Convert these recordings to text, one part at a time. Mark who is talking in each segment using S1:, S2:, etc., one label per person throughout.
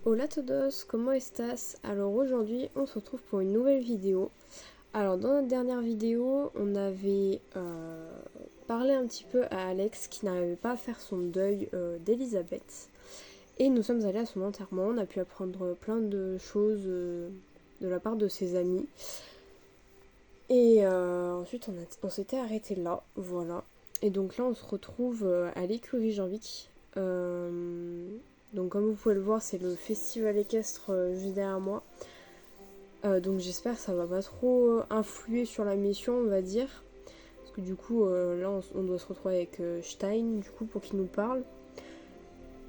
S1: Hola todos, comment estás? Alors aujourd'hui on se retrouve pour une nouvelle vidéo. Alors dans notre dernière vidéo on avait parlé un petit peu à Alex qui n'arrivait pas à faire son deuil d'Elisabeth. Et nous sommes allés à son enterrement, on a pu apprendre plein de choses de la part de ses amis. Et ensuite on s'était arrêté là, voilà. Et donc là on se retrouve à l'écurie Jean-Vic. Donc comme vous pouvez le voir, c'est le festival équestre juste derrière moi. Donc j'espère que ça va pas trop influer sur la mission, on va dire. Parce que du coup, là on doit se retrouver avec Stein, du coup, pour qu'il nous parle.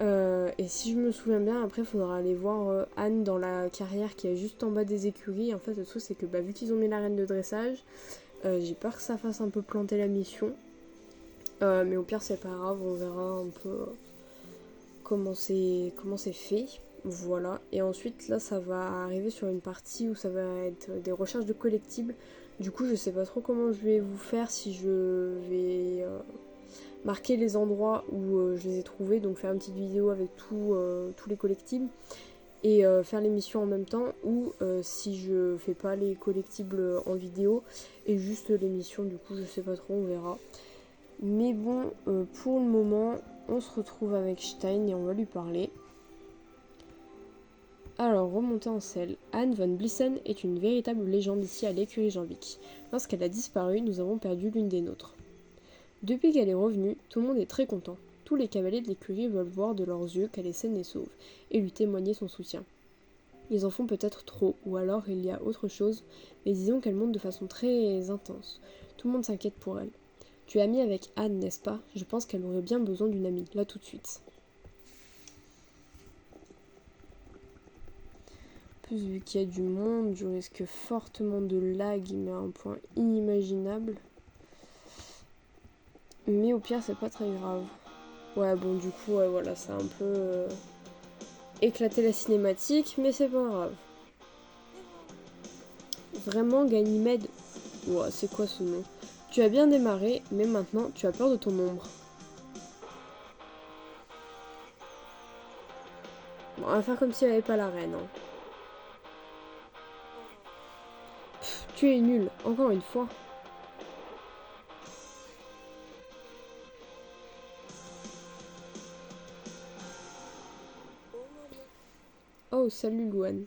S1: Et si je me souviens bien, après il faudra aller voir Anne dans la carrière qui est juste en bas des écuries. En fait, le truc c'est que vu qu'ils ont mis l'arène de dressage, j'ai peur que ça fasse un peu planter la mission. Mais au pire, c'est pas grave, on verra un peu comment c'est fait. Voilà. Et ensuite, là, ça va arriver sur une partie où ça va être des recherches de collectibles. Du coup, je sais pas trop comment je vais vous faire, si je vais marquer les endroits où je les ai trouvés, donc faire une petite vidéo avec tous les collectibles et faire l'émission en même temps, ou si je fais pas les collectibles en vidéo et juste l'émission, du coup, je sais pas trop, on verra. Mais bon, pour le moment, on se retrouve avec Stein et on va lui parler. Alors, remontée en selle, Anne von Blissen est une véritable légende ici à l'écurie Jean-Vic. Lorsqu'elle a disparu, nous avons perdu l'une des nôtres. Depuis qu'elle est revenue, tout le monde est très content. Tous les cavaliers de l'écurie veulent voir de leurs yeux qu'elle est saine et sauve, et lui témoigner son soutien. Ils en font peut-être trop, ou alors il y a autre chose, mais disons qu'elle monte de façon très intense. Tout le monde s'inquiète pour elle. Tu es amie avec Anne, n'est-ce pas? Je pense qu'elle aurait bien besoin d'une amie, là tout de suite. En plus, vu qu'il y a du monde, je risque fortement de lag, mais à un point inimaginable. Mais au pire, c'est pas très grave. Ouais, bon, du coup, ouais, voilà, ça a un peu éclaté la cinématique, mais c'est pas grave. Vraiment, Ganymède. Ouais, c'est quoi ce nom? Tu as bien démarré, mais maintenant, tu as peur de ton ombre. Bon, on va faire comme si elle avait pas la reine, hein. Pff, tu es nul, encore une fois. Oh, salut Louane.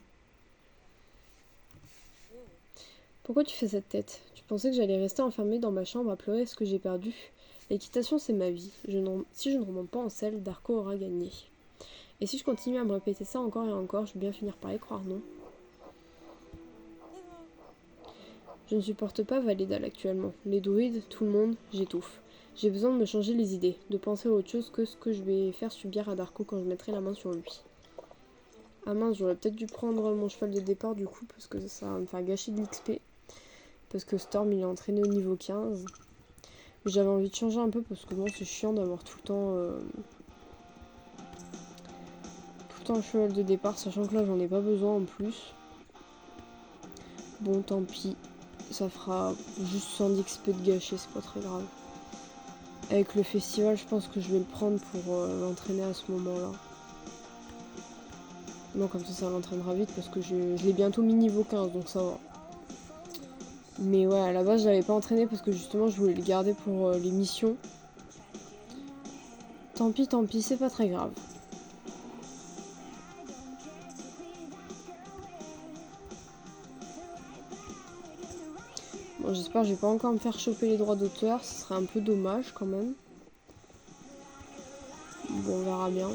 S1: Pourquoi tu fais cette tête? Tu pensais que j'allais rester enfermée dans ma chambre à pleurer ce que j'ai perdu? L'équitation, c'est ma vie. Si je ne remonte pas en selle, Darko aura gagné. Et si je continue à me répéter ça encore et encore, je vais bien finir par y croire, non? Je ne supporte pas Validal actuellement. Les druides, tout le monde, j'étouffe. J'ai besoin de me changer les idées, de penser à autre chose que ce que je vais faire subir à Darko quand je mettrai la main sur lui. Ah mince, j'aurais peut-être dû prendre mon cheval de départ du coup, parce que ça va me faire gâcher de l'XP. Parce que Storm, il est entraîné au niveau 15. Mais j'avais envie de changer un peu, parce que bon, c'est chiant d'avoir tout le temps un cheval de départ, sachant que là, j'en ai pas besoin en plus. Bon, tant pis. Ça fera juste 100 d'XP de gâcher, c'est pas très grave. Avec le festival, je pense que je vais le prendre pour l'entraîner à ce moment-là. Non, comme ça l'entraînera vite parce que je l'ai bientôt mis niveau 15, donc ça va. Mais ouais, à la base, je l'avais pas entraîné parce que justement, je voulais le garder pour les missions. Tant pis, c'est pas très grave. Bon, j'espère que je vais pas encore me faire choper les droits d'auteur, ce serait un peu dommage quand même. Bon, on verra bien.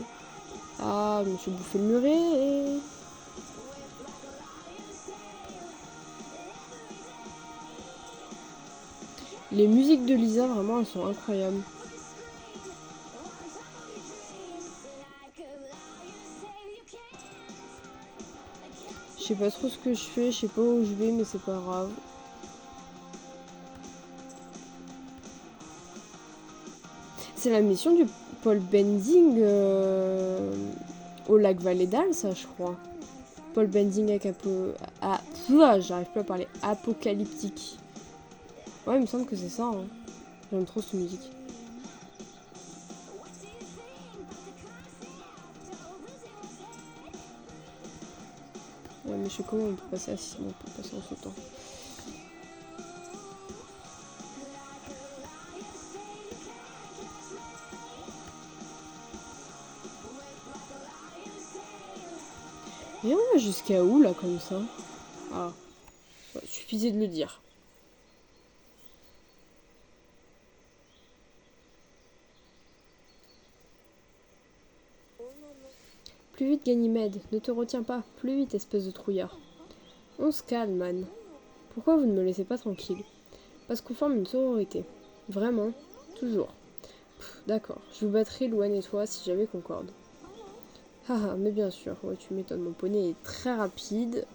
S1: Ah, je me suis bouffé le muret. Les musiques de Lisa, vraiment, elles sont incroyables. Je sais pas trop ce que je fais, je sais pas où je vais, mais c'est pas grave. C'est la mission du Paul Bending au lac Valedal, ça, je crois. Paul Bending avec j'arrive plus à parler. Apocalyptique. Ouais, il me semble que c'est ça. Hein. J'aime trop cette musique. Ouais, mais je sais comment on peut passer à 6, on peut passer en sautant. Et on va jusqu'à où là comme ça? Ah, ouais, suffisait de le dire. Plus vite, Ganymède, ne te retiens pas, plus vite, espèce de trouillard. On se calme, man. Pourquoi vous ne me laissez pas tranquille? Parce qu'on forme une sororité. Vraiment, toujours. D'accord, je vous battrai Louane et toi si jamais concorde. Haha, mais bien sûr, ouais, tu m'étonnes, mon poney est très rapide.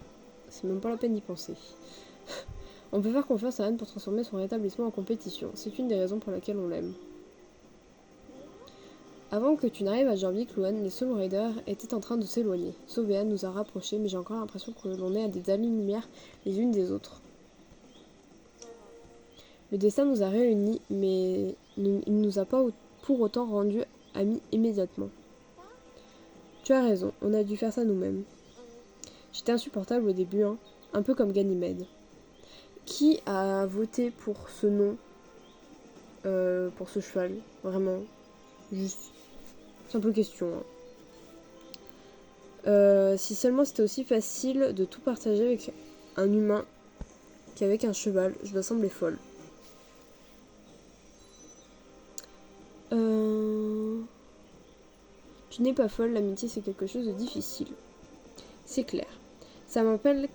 S1: C'est même pas la peine d'y penser. On peut faire confiance à Anne pour transformer son rétablissement en compétition. C'est une des raisons pour laquelle on l'aime. Avant que tu n'arrives à Jorvik, Louane, les Soul Raiders étaient en train de s'éloigner. Sauvéa nous a rapprochés, mais j'ai encore l'impression que l'on est à des années-lumière les unes des autres. Le destin nous a réunis, mais il ne nous a pas pour autant rendus amis immédiatement. Tu as raison, on a dû faire ça nous-mêmes. J'étais insupportable au début, hein, un peu comme Ganymède. Qui a voté pour ce nom, pour ce cheval? Vraiment, juste simple question. Hein. Si seulement c'était aussi facile de tout partager avec un humain qu'avec un cheval, je dois sembler folle. Tu n'es pas folle, l'amitié c'est quelque chose de difficile. C'est clair. Ça m'appelle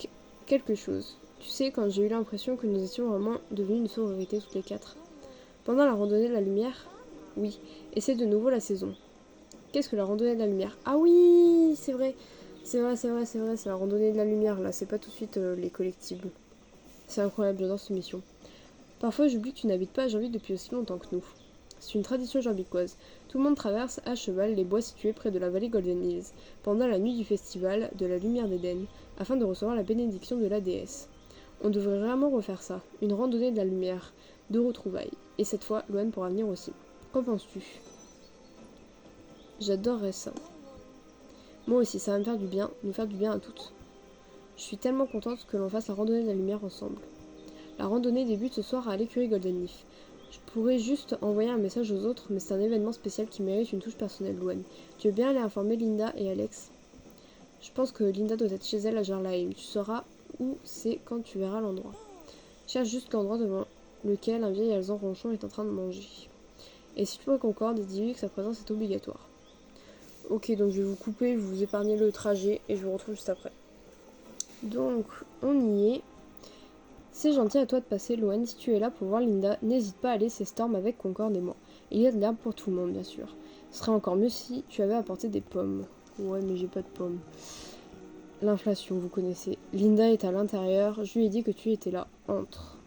S1: quelque chose. Tu sais, quand j'ai eu l'impression que nous étions vraiment devenus une sororité toutes les quatre. Pendant la randonnée de la lumière? Oui. Et c'est de nouveau la saison. Qu'est-ce que la randonnée de la lumière? Ah oui, c'est vrai. C'est la randonnée de la lumière, là. C'est pas tout de suite les collectibles. C'est incroyable, j'adore cette mission. Parfois, j'oublie que tu n'habites pas à Jorvik depuis aussi longtemps que nous. C'est une tradition jorvicoise. Tout le monde traverse à cheval les bois situés près de la vallée Golden Hills, pendant la nuit du festival de la lumière d'Éden, afin de recevoir la bénédiction de la déesse. On devrait vraiment refaire ça, une randonnée de la lumière, de retrouvailles. Et cette fois, Louane pourra venir aussi. Qu'en penses-tu? J'adorerais ça. Moi aussi, ça va me faire du bien, nous faire du bien à toutes. Je suis tellement contente que l'on fasse la randonnée de la lumière ensemble. La randonnée débute ce soir à l'écurie Golden Leaf. Je pourrais juste envoyer un message aux autres, mais c'est un événement spécial qui mérite une touche personnelle, Louane. Tu veux bien aller informer Linda et Alex? Je pense que Linda doit être chez elle à Jarlaheim. Tu sauras où c'est quand tu verras l'endroit. Cherche juste l'endroit devant lequel un vieil alezan ronchon est en train de manger. Et si toi concorde, dis-lui que sa présence est obligatoire. Ok, donc je vais vous couper, vous épargner le trajet et je vous retrouve juste après. Donc, on y est. C'est gentil à toi de passer, Louane. Si tu es là pour voir Linda, n'hésite pas à laisser Storm avec Concorde et moi. Il y a de l'herbe pour tout le monde, bien sûr. Ce serait encore mieux si tu avais apporté des pommes. Ouais, mais j'ai pas de pommes. L'inflation, vous connaissez. Linda est à l'intérieur. Je lui ai dit que tu étais là. Entre.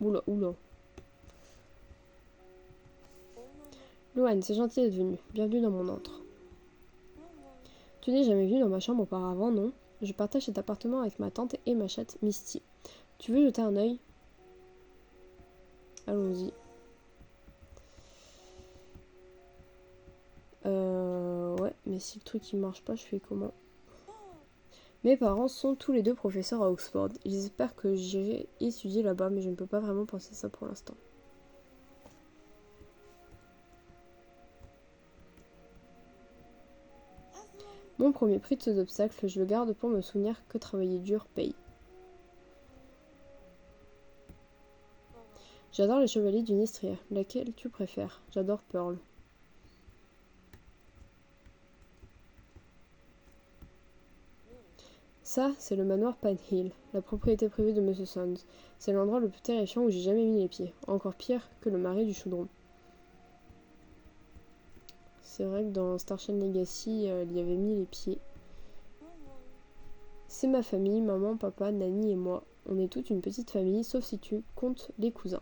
S1: Oula, oula. Louane, c'est gentil d'être venue. Bienvenue dans mon antre. Tu n'es jamais venu dans ma chambre auparavant, non? Je partage cet appartement avec ma tante et ma chatte Misty. Tu veux jeter un œil? Allons-y. Ouais, mais si le truc il marche pas, je fais comment? Mes parents sont tous les deux professeurs à Oxford. Ils espèrent que j'irai étudier là-bas, mais je ne peux pas vraiment penser ça pour l'instant. Mon premier prix de ces obstacles, je le garde pour me souvenir que travailler dur paye. J'adore les chevaliers du Nistria. Laquelle tu préfères? J'adore Pearl. Ça, c'est le manoir Pine Hill, la propriété privée de Monsieur Sands. C'est l'endroit le plus terrifiant où j'ai jamais mis les pieds. Encore pire que le marais du Chaudron. C'est vrai que dans Starshine Legacy, il y avait mis les pieds. C'est ma famille, maman, papa, Nanny et moi. On est toute une petite famille, sauf si tu comptes les cousins.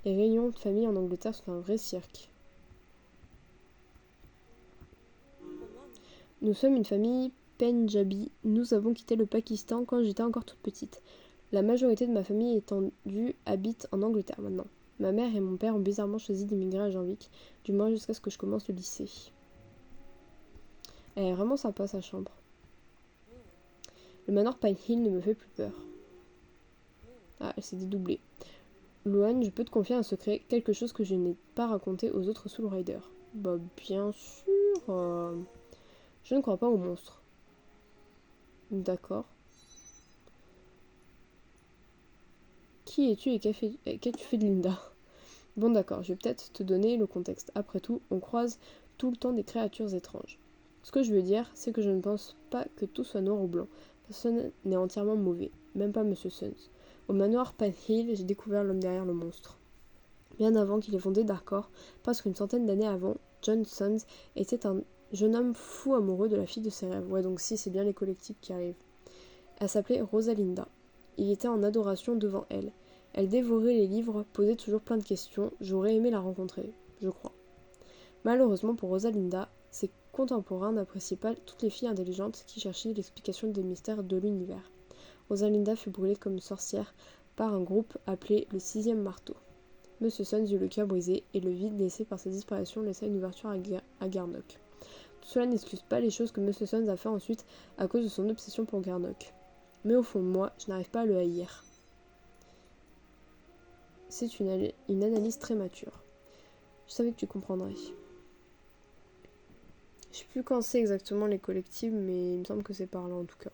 S1: Les réunions de famille en Angleterre sont un vrai cirque. Nous sommes une famille Pendjabi. Nous avons quitté le Pakistan quand j'étais encore toute petite. La majorité de ma famille étendue habite en Angleterre maintenant. Ma mère et mon père ont bizarrement choisi d'immigrer à Janvik, du moins jusqu'à ce que je commence le lycée. Elle est vraiment sympa sa chambre. Le manoir Pine Hill ne me fait plus peur. Ah, elle s'est dédoublée. Luan, je peux te confier un secret, quelque chose que je n'ai pas raconté aux autres Soul Riders. Bah bien sûr. Je ne crois pas aux monstres. D'accord. Qui es-tu et qu'as-tu fait de Linda? Bon d'accord, je vais peut-être te donner le contexte. Après tout, on croise tout le temps des créatures étranges. Ce que je veux dire, c'est que je ne pense pas que tout soit noir ou blanc. Personne n'est entièrement mauvais, même pas Monsieur Suns. Au manoir Pan Hill, j'ai découvert l'homme derrière le monstre. Bien avant qu'il ait fondé Darkor, presque une centaine d'années avant, John Suns était un jeune homme fou amoureux de la fille de ses rêves. Ouais, donc si, c'est bien les collectifs qui arrivent. Elle s'appelait Rosalinda. Il était en adoration devant elle. Elle dévorait les livres, posait toujours plein de questions. J'aurais aimé la rencontrer, je crois. Malheureusement pour Rosalinda, ses contemporains n'appréciaient pas toutes les filles intelligentes qui cherchaient l'explication des mystères de l'univers. Rosalinda fut brûlée comme sorcière par un groupe appelé le Sixième Marteau. Monsieur Suns eut le cœur brisé et le vide laissé par sa disparition laissa une ouverture à Garnock. Tout cela n'excuse pas les choses que Monsieur Suns a fait ensuite à cause de son obsession pour Garnock. Mais au fond de moi, je n'arrive pas à le haïr. C'est une analyse très mature. Je savais que tu comprendrais. Je sais plus quand c'est exactement les collectifs, mais il me semble que c'est par là en tout cas.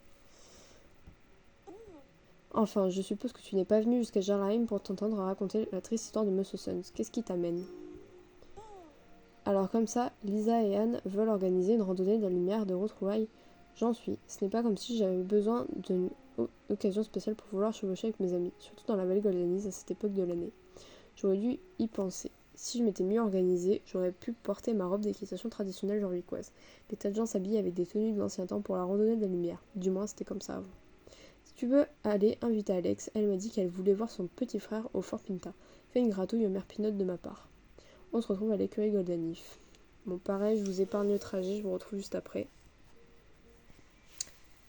S1: Enfin, je suppose que tu n'es pas venu jusqu'à Jarheim pour t'entendre raconter la triste histoire de Monsieur Suns. Qu'est-ce qui t'amène? Alors comme ça, Lisa et Anne veulent organiser une randonnée de la lumière de retrouvailles. J'en suis. Ce n'est pas comme si j'avais besoin d'une occasion spéciale pour vouloir chevaucher avec mes amis, surtout dans la vallée Goldenise à cette époque de l'année. J'aurais dû y penser. Si je m'étais mieux organisée, j'aurais pu porter ma robe d'équitation traditionnelle janvicoise. Des tas de gens s'habillent avec des tenues de l'ancien temps pour la randonnée de la lumière. Du moins, c'était comme ça avant. Si tu veux aller, invite Alex. Elle m'a dit qu'elle voulait voir son petit frère au Fort Pinta. Fais une gratouille aux mères Pinottes de ma part. On se retrouve à l'écurie Golden Leaf. Bon, pareil, je vous épargne le trajet, je vous retrouve juste après.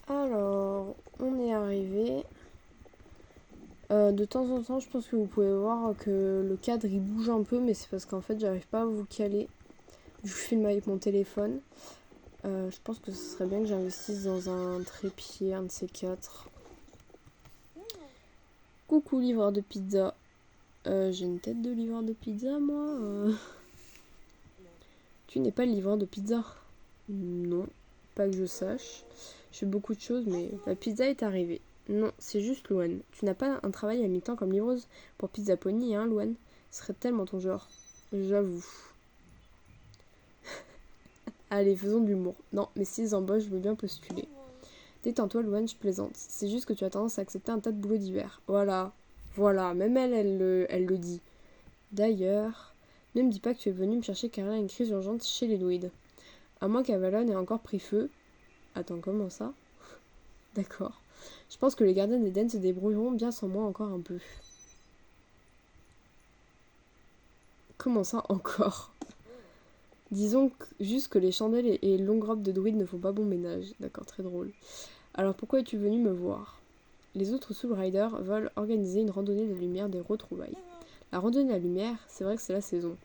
S1: Alors, on est arrivé. De temps en temps, je pense que vous pouvez voir que le cadre il bouge un peu, mais c'est parce qu'en fait, j'arrive pas à vous caler. Je filme avec mon téléphone. Je pense que ce serait bien que j'investisse dans un trépied, un de ces quatre. Coucou, livreur de pizza. J'ai une tête de livreur de pizza, moi. Tu n'es pas le livreur de pizza? Non, pas que je sache. Je fais beaucoup de choses, mais la pizza est arrivée. Non, c'est juste Luan. Tu n'as pas un travail à mi-temps comme livreuse pour Pizza Pony, hein, Luan? Ce serait tellement ton genre. J'avoue. Allez, faisons de l'humour. Non, mais si embauches, je veux bien postuler. Détends-toi, Luan, je plaisante. C'est juste que tu as tendance à accepter un tas de boulot d'hiver. Voilà. Voilà, même elle le dit. D'ailleurs, ne me dis pas que tu es venu me chercher car elle a une crise urgente chez les druides. À moins qu'Avalon ait encore pris feu. Attends, comment ça? D'accord. Je pense que les gardiens d'Eden se débrouilleront bien sans moi encore un peu. Comment ça encore? Disons juste que les chandelles et les longues robes de druides ne font pas bon ménage. D'accord, très drôle. Alors pourquoi es-tu venu me voir? Les autres Soul Riders veulent organiser une randonnée de la lumière des retrouvailles. La randonnée de la lumière, c'est vrai que c'est la saison.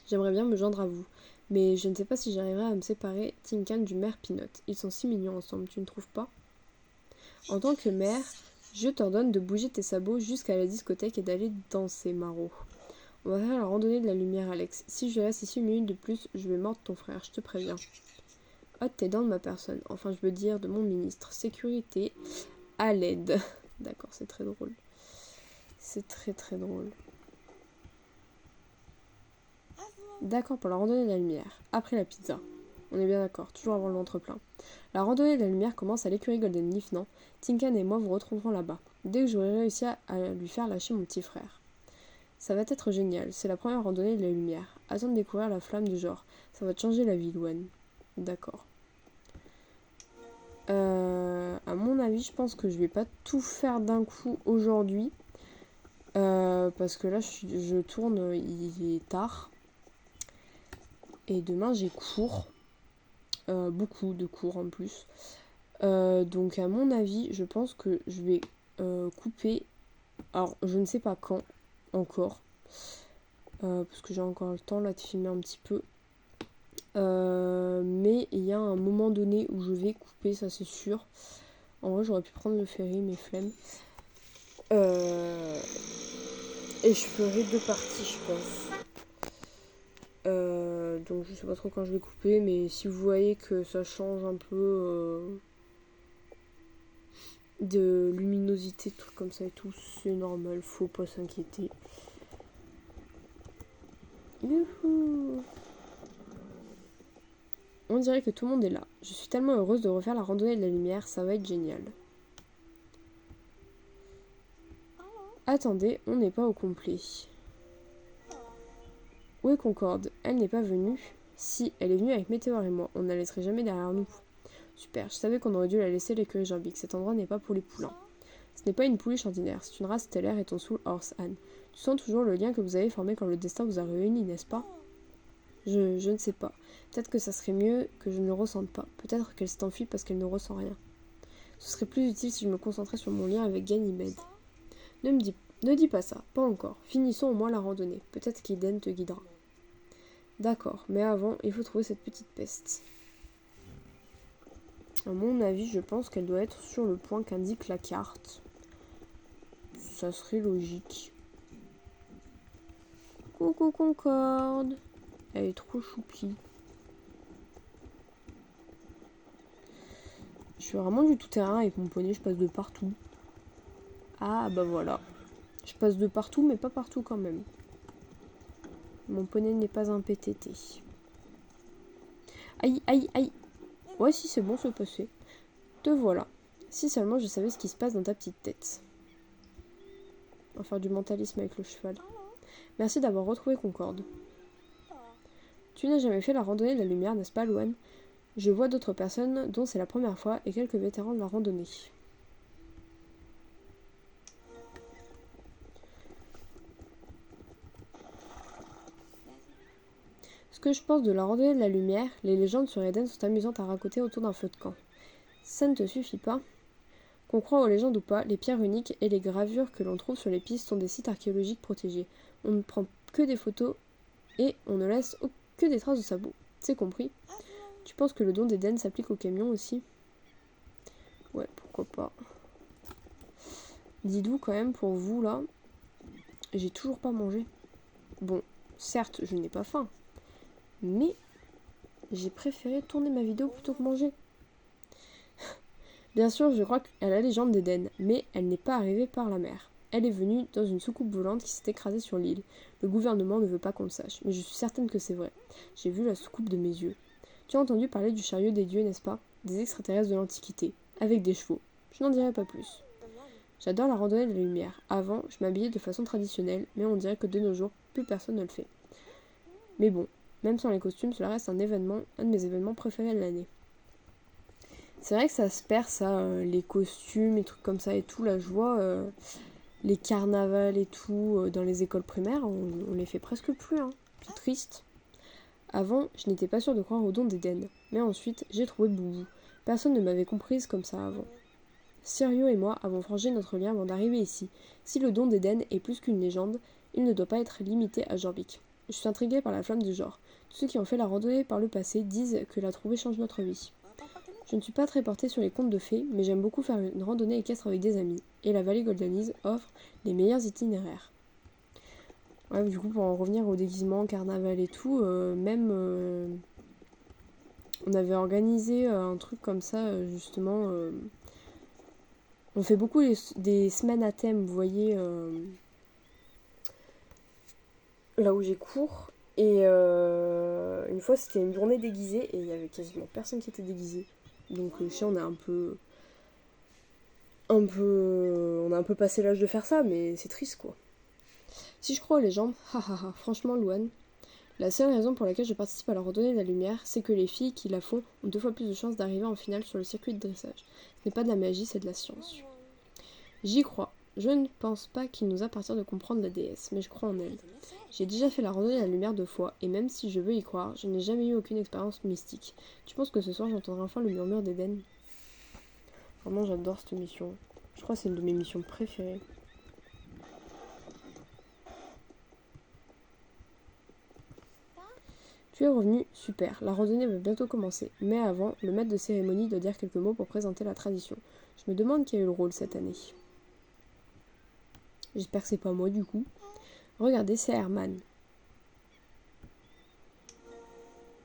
S1: J'aimerais bien me joindre à vous, mais je ne sais pas si j'arriverai à me séparer Tinkan du maire Pinot. Ils sont si mignons ensemble, tu ne trouves pas? En tant que maire, je t'ordonne de bouger tes sabots jusqu'à la discothèque et d'aller danser, Maro. On va faire la randonnée de la lumière, Alex. Si je reste ici une minute de plus, je vais mordre ton frère, je te préviens. Hâte tes dents de ma personne, enfin je veux dire de mon ministre. Sécurité à l'aide. D'accord, c'est très drôle. C'est très très drôle. D'accord pour la randonnée de la lumière. Après la pizza. On est bien d'accord, toujours avant le ventre plein. La randonnée de la lumière commence à l'écurie Golden Leaf, non? Tinkan et moi vous retrouverons là-bas, dès que j'aurai réussi à lui faire lâcher mon petit frère. Ça va être génial, c'est la première randonnée de la lumière. Attends de découvrir la flamme du genre. Ça va te changer la vie, Luan. D'accord. À mon avis, je pense que je vais pas tout faire d'un coup aujourd'hui. Parce que là, je tourne, il est tard. Et demain, j'ai cours. Beaucoup de cours en plus. Donc à mon avis, je pense que je vais couper. Alors, je ne sais pas quand encore. parce que j'ai encore le temps là de filmer un petit peu. Mais il y a un moment donné où je vais couper, ça c'est sûr. En vrai, j'aurais pu prendre le ferry, mais flemme. Et je ferai 2 parties, je pense. Donc je sais pas trop quand je vais couper, mais si vous voyez que ça change un peu de luminosité, trucs comme ça et tout, c'est normal, faut pas s'inquiéter. Youhou! On dirait que tout le monde est là. Je suis tellement heureuse de refaire la randonnée de la lumière, ça va être génial. Attendez, on n'est pas au complet. Où est Concorde? Elle n'est pas venue? Si, elle est venue avec Météor et moi. On ne la laisserait jamais derrière nous. Super, je savais qu'on aurait dû la laisser l'écurie Jambique. Cet endroit n'est pas pour les poulains. Ce n'est pas une pouliche ordinaire, c'est une race stellaire et ton soul Horse Anne. Tu sens toujours le lien que vous avez formé quand le destin vous a réunis, n'est-ce pas? Je ne sais pas. Peut-être que ça serait mieux que je ne le ressente pas. Peut-être qu'elle s'est enfuie parce qu'elle ne ressent rien. Ce serait plus utile si je me concentrais sur mon lien avec Ganymède. Ne dis pas ça, pas encore. Finissons au moins la randonnée. Peut-être qu'Eden te guidera. D'accord, mais avant, il faut trouver cette petite peste. À mon avis, je pense qu'elle doit être sur le point qu'indique la carte. Ça serait logique. Coucou Concorde. Elle est trop choupie. Je suis vraiment du tout-terrain avec mon poney, je passe de partout. Ah bah voilà. Je passe de partout, mais pas partout quand même. Mon poney n'est pas un PTT. Aïe, aïe, aïe. Ouais, si c'est bon, c'est passé. Te voilà. Si seulement je savais ce qui se passe dans ta petite tête. On va faire du mentalisme avec le cheval. Merci d'avoir retrouvé Concorde. Tu n'as jamais fait la randonnée de la lumière, n'est-ce pas, Louane? Je vois d'autres personnes dont c'est la première fois et quelques vétérans de la randonnée. Ce que je pense de la randonnée de la lumière, les légendes sur Eden sont amusantes à raconter autour d'un feu de camp. Ça ne te suffit pas? Qu'on croit aux légendes ou pas, les pierres uniques et les gravures que l'on trouve sur les pistes sont des sites archéologiques protégés. On ne prend que des photos et on ne laisse que des traces de sabots. C'est compris? Tu penses que le don d'Eden s'applique aux camions aussi? Ouais, pourquoi pas. Dites-vous quand même, pour vous là, j'ai toujours pas mangé. Bon, certes, je n'ai pas faim, mais j'ai préféré tourner ma vidéo plutôt que manger. Bien sûr, je crois qu'elle a les jambes d'Eden, mais elle n'est pas arrivée par la mer. Elle est venue dans une soucoupe volante qui s'est écrasée sur l'île. Le gouvernement ne veut pas qu'on le sache, mais je suis certaine que c'est vrai. J'ai vu la soucoupe de mes yeux. Tu as entendu parler du chariot des dieux, n'est-ce pas? Des extraterrestres de l'Antiquité, avec des chevaux. Je n'en dirai pas plus. J'adore la randonnée de la lumière. Avant, je m'habillais de façon traditionnelle, mais on dirait que de nos jours, plus personne ne le fait. Mais bon, même sans les costumes, cela reste un de mes événements préférés de l'année. C'est vrai que ça se perd, ça, les costumes, les trucs comme ça et tout. Là, je vois les carnavals et tout dans les écoles primaires, on les fait presque plus, hein. C'est triste. Avant, je n'étais pas sûre de croire au don d'Eden, mais ensuite, j'ai trouvé Boubou. Personne ne m'avait comprise comme ça avant. Sirio et moi avons forgé notre lien avant d'arriver ici. Si le don d'Eden est plus qu'une légende, il ne doit pas être limité à Jorvik. Je suis intriguée par la flamme du genre. Tous ceux qui ont fait la randonnée par le passé disent que la trouver change notre vie. Je ne suis pas très portée sur les contes de fées, mais j'aime beaucoup faire une randonnée équestre avec des amis, et la vallée Goldanise offre les meilleurs itinéraires. Ouais, du coup, pour en revenir au déguisement, carnaval et tout, on avait organisé un truc comme ça, justement. On fait beaucoup des semaines à thème, vous voyez, là où j'ai cours. Et une fois, c'était une journée déguisée, et il y avait quasiment personne qui était déguisé. Donc, je sais, on a on a un peu passé l'âge de faire ça, mais c'est triste, quoi. Si je crois aux légendes, hahaha, franchement, Louane, la seule raison pour laquelle je participe à la randonnée de la lumière, c'est que les filles qui la font ont 2 fois plus de chances d'arriver en finale sur le circuit de dressage. Ce n'est pas de la magie, c'est de la science. J'y crois. Je ne pense pas qu'il nous appartient de comprendre la déesse, mais je crois en elle. J'ai déjà fait la randonnée de la lumière 2 fois, et même si je veux y croire, je n'ai jamais eu aucune expérience mystique. Tu penses que ce soir j'entendrai enfin le murmure d'Eden? Vraiment, j'adore cette mission. Je crois que c'est une de mes missions préférées. Tu es revenu, super. La randonnée va bientôt commencer. Mais avant, le maître de cérémonie doit dire quelques mots pour présenter la tradition. Je me demande qui a eu le rôle cette année. J'espère que c'est pas moi du coup. Regardez, c'est Herman.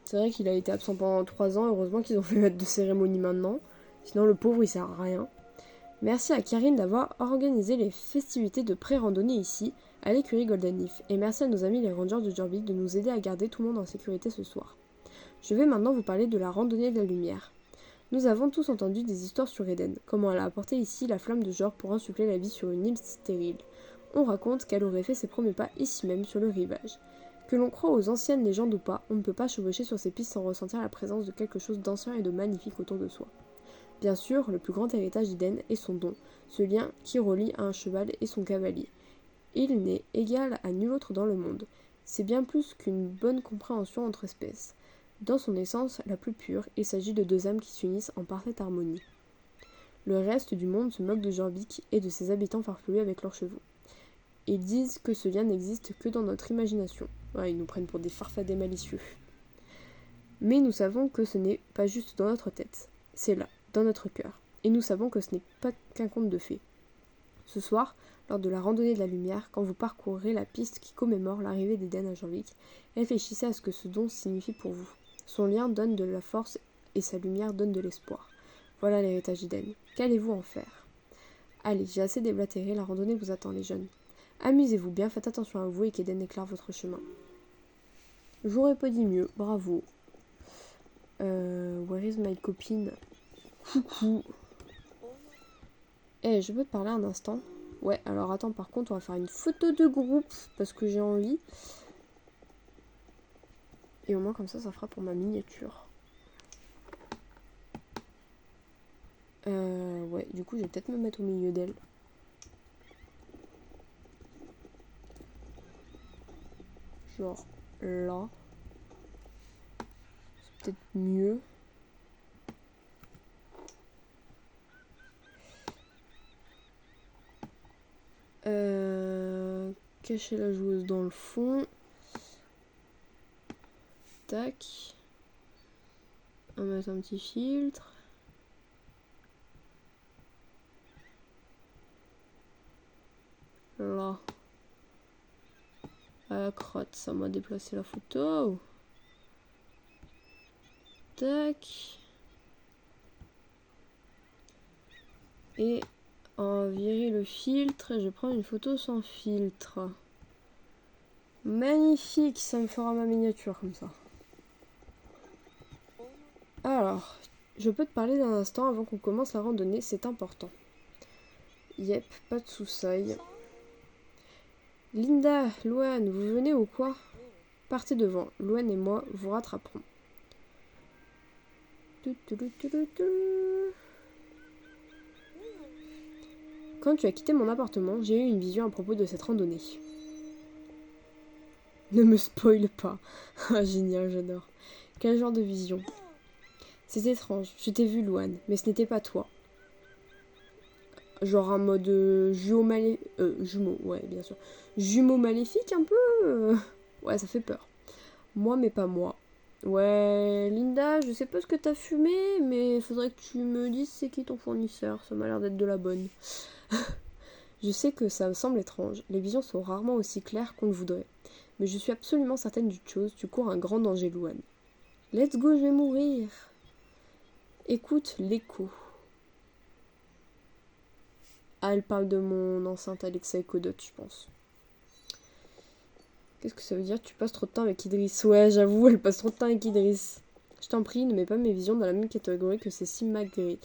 S1: C'est vrai qu'il a été absent pendant 3 ans. Heureusement qu'ils ont fait maître de cérémonie maintenant. Sinon, le pauvre, il sert à rien. Merci à Karine d'avoir organisé les festivités de pré-randonnée ici, à l'écurie Golden Leaf. Et merci à nos amis les Rangers de Jorvik de nous aider à garder tout le monde en sécurité ce soir. Je vais maintenant vous parler de la randonnée de la lumière. Nous avons tous entendu des histoires sur Eden, comment elle a apporté ici la flamme de Jor pour insuffler la vie sur une île stérile. On raconte qu'elle aurait fait ses premiers pas ici même sur le rivage. Que l'on croit aux anciennes légendes ou pas, on ne peut pas chevaucher sur ces pistes sans ressentir la présence de quelque chose d'ancien et de magnifique autour de soi. Bien sûr, le plus grand héritage d'Eden est son don, ce lien qui relie un cheval et son cavalier. Il n'est égal à nul autre dans le monde. C'est bien plus qu'une bonne compréhension entre espèces. Dans son essence la plus pure, il s'agit de deux âmes qui s'unissent en parfaite harmonie. Le reste du monde se moque de Jorvik et de ses habitants farfelus avec leurs chevaux. Ils disent que ce lien n'existe que dans notre imagination. Ouais, ils nous prennent pour des farfadets malicieux. Mais nous savons que ce n'est pas juste dans notre tête. C'est là, dans notre cœur. Et nous savons que ce n'est pas qu'un conte de fées. Ce soir, lors de la randonnée de la lumière, quand vous parcourrez la piste qui commémore l'arrivée d'Eden à Jorvik, réfléchissez à ce que ce don signifie pour vous. Son lien donne de la force et sa lumière donne de l'espoir. Voilà l'héritage d'Eden. Qu'allez-vous en faire? Allez, j'ai assez déblatéré, la randonnée vous attend les jeunes. Amusez-vous bien, faites attention à vous et qu'Eden éclaire votre chemin. J'aurais pas dit mieux, bravo. Where is my copine? Coucou. Je peux te parler un instant? Ouais, alors attends, par contre, on va faire une photo de groupe parce que j'ai envie. Et au moins, comme ça fera pour ma miniature. Ouais, du coup, je vais peut-être me mettre au milieu d'elle. Genre là. C'est peut-être mieux. Cacher la joueuse dans le fond. Tac. On va mettre un petit filtre. Là. À la crotte, ça m'a déplacé la photo. Tac. Et on va virer le filtre et je prends une photo sans filtre. Magnifique, ça me fera ma miniature comme ça. Alors, je peux te parler d'un instant avant qu'on commence la randonnée, c'est important. Yep, pas de soussailles. Linda, Louane, vous venez ou quoi? Partez devant, Louane et moi vous rattraperons. Quand tu as quitté mon appartement, j'ai eu une vision à propos de cette randonnée. Ne me spoile pas. Ah, génial, j'adore. Quel genre de vision? C'est étrange, je t'ai vu, Louane, mais ce n'était pas toi. Genre un mode jumeau maléfique. Jumeau, ouais, bien sûr. Jumeau maléfique, un peu. Ouais, ça fait peur. Moi, mais pas moi. Ouais, Linda, je sais pas ce que t'as fumé, mais faudrait que tu me dises c'est qui ton fournisseur. Ça m'a l'air d'être de la bonne. Je sais que ça me semble étrange. Les visions sont rarement aussi claires qu'on le voudrait. Mais je suis absolument certaine d'une chose, tu cours un grand danger, Louane. Let's go, je vais mourir. Écoute l'écho. Ah, elle parle de mon enceinte Alexa Echo Dot, je pense. Qu'est-ce que ça veut dire? Tu passes trop de temps avec Idriss. Ouais, j'avoue, elle passe trop de temps avec Idriss. Je t'en prie, ne mets pas mes visions dans la même catégorie que ces Simagrées.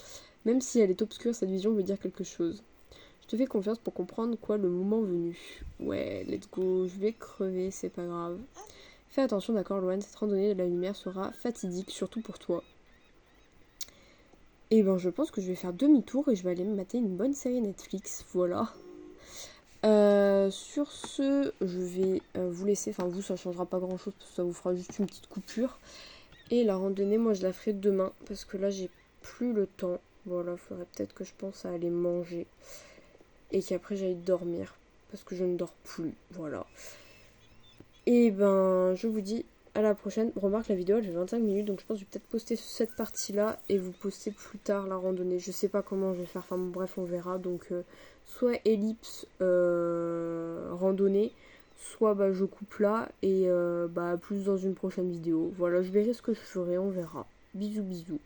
S1: Même si elle est obscure, cette vision veut dire quelque chose. Je te fais confiance pour comprendre quoi le moment venu. Ouais, let's go, je vais crever, c'est pas grave. Fais attention, d'accord, Loane, cette randonnée de la lumière sera fatidique, surtout pour toi. Et ben, je pense que je vais faire demi-tour et je vais aller me mater une bonne série Netflix, voilà. Sur ce, je vais vous laisser, enfin vous ça changera pas grand chose parce que ça vous fera juste une petite coupure. Et la randonnée, moi je la ferai demain parce que là j'ai plus le temps. Voilà, il faudrait peut-être que je pense à aller manger et qu'après j'aille dormir parce que je ne dors plus, voilà. Et ben je vous dis à la prochaine. Remarque, la vidéo elle fait 25 minutes, donc je pense que je vais peut-être poster cette partie-là et vous poster plus tard la randonnée. Je sais pas comment je vais faire, enfin bon, bref, on verra. Donc soit ellipse randonnée, soit bah, je coupe là et bah, plus dans une prochaine vidéo. Voilà, je verrai ce que je ferai, on verra. Bisous bisous.